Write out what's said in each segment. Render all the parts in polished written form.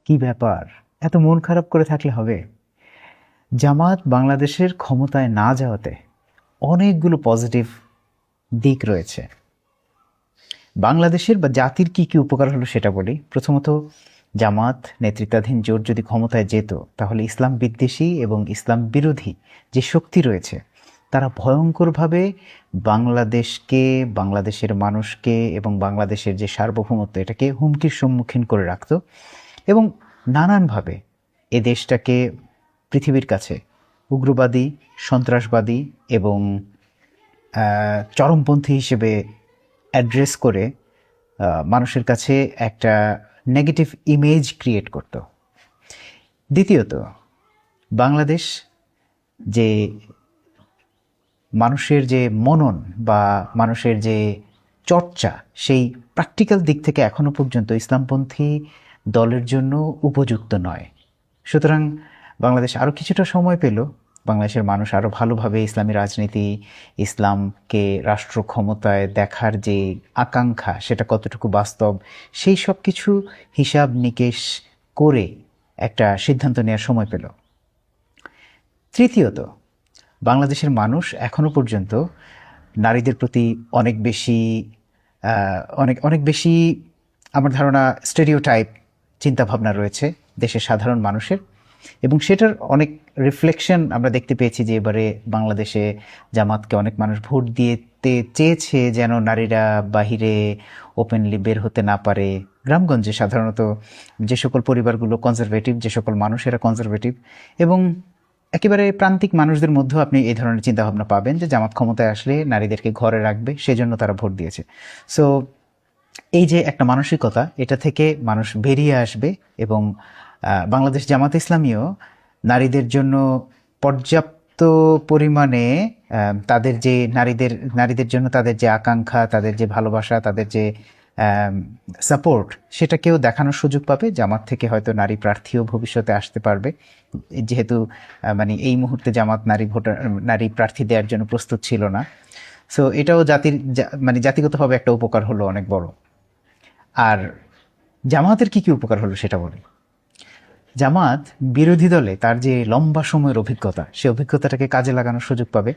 কি ব্যাপার, এত মন খারাপ করে থাকলে হবে? জামাত বাংলাদেশের ক্ষমতায় না যাওয়াতে অনেকগুলো পজিটিভ দিক রয়েছে। বাংলাদেশের বা জাতির কি কি উপকার হলো সেটা বলি। প্রথমত, জামাত নেতৃত্বাধীন জোট যদি ক্ষমতায় যেত তাহলে ইসলাম বিদ্বেষী এবং ইসলাম বিরোধী যে শক্তি রয়েছে তারা ভয়ঙ্করভাবে বাংলাদেশকে, বাংলাদেশের মানুষকে এবং বাংলাদেশের যে সার্বভৌমত্ব এটাকে হুমকির সম্মুখীন করে রাখত এবং নানানভাবে এ দেশটাকে পৃথিবীর কাছে উগ্রবাদী, সন্ত্রাসবাদী এবং চরমপন্থী হিসেবে অ্যাড্রেস করে মানুষের কাছে একটা নেগেটিভ ইমেজ ক্রিয়েট করত। দ্বিতীয়ত, বাংলাদেশ যে মানুষের যে মনন বা মানুষের যে চর্চা, সেই প্র্যাকটিক্যাল দিক থেকে এখনো পর্যন্ত ইসলামপন্থী দলের জন্য উপযুক্ত নয়। সুতরাং বাংলাদেশ আরও কিছুটা সময় পেল, বাংলাদেশের মানুষ আরও ভালোভাবে ইসলামী রাজনীতি, ইসলামকে রাষ্ট্র ক্ষমতায় দেখার যে আকাঙ্ক্ষা সেটা কতটুকু বাস্তব, সেই সব কিছু হিসাব নিকেশ করে একটা সিদ্ধান্ত নেওয়ার সময় পেল। তৃতীয়ত, বাংলাদেশের মানুষ এখনো পর্যন্ত নারীদের প্রতি অনেক বেশি অনেক বেশি আমার ধারণা স্টেরিওটাইপ চিন্তাভাবনা রয়েছে দেশের সাধারণ মানুষের, এবং সেটার অনেক রিফ্লেকশন আমরা দেখতে পেয়েছি যে এবারে বাংলাদেশে জামাতকে অনেক মানুষ ভোট দিতে চেয়েছে যেন নারীরা বাহিরে ওপেনলি বের হতে না পারে। গ্রামগঞ্জে সাধারণত যে সকল পরিবারগুলো কনজারভেটিভ, যে সকল মানুষেরা কনজারভেটিভ এবং একেবারে প্রান্তিক মানুষদের মধ্যেও আপনি এই ধরনের চিন্তাভাবনা পাবেন যে জামাত ক্ষমতায় আসলে নারীদেরকে ঘরে রাখবে, সেজন্য তারা ভোট দিয়েছে। সো এই যে একটা মানসিকতা, এটা থেকে মানুষ বেরিয়ে আসবে এবং বাংলাদেশ জামাত ইসলামীও নারীদের জন্য পর্যাপ্ত পরিমাণে তাদের যে নারীদের জন্য তাদের যে আকাঙ্ক্ষা, তাদের যে ভালোবাসা, তাদের যে সাপোর্ট, সেটাকেও দেখানোর সুযোগ পাবে। জামাত থেকে হয়তো নারী প্রার্থীও ভবিষ্যতে আসতে পারবে, যেহেতু মানে এই মুহূর্তে জামাত নারী প্রার্থী দেওয়ার জন্য প্রস্তুত ছিল না। সো এটাও মানে জাতিগতভাবে একটা উপকার হলো অনেক বড়। আর জামাতের কি কি উপকার হলো সেটা বলি। জামাত বিরোধী দলে তার যে লম্বা সময়ের অভিজ্ঞতা, সে অভিজ্ঞতাটাকে কাজে লাগানোর সুযোগ পাবে।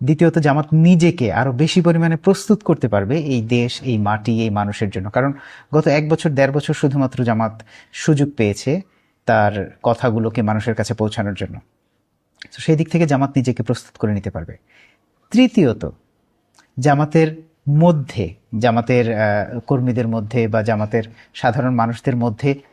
দ্বিতীয়ত, জামাত নিজেকে আরো বেশি পরিমাণে প্রস্তুত করতে পারবে এই দেশ, এই মাটি, এই মানুষের জন্য। কারণ গত 1-1.5 বছর শুধুমাত্র জামাত সুযোগ পেয়েছে তার কথাগুলোকে মানুষের কাছে পৌঁছানোর জন্য। তো সেই দিক থেকে জামাত নিজেকে প্রস্তুত করে নিতে পারবে। তৃতীয়ত, জামাতের কর্মীদের মধ্যে বা জামাতের সাধারণ মানুষদের মধ্যে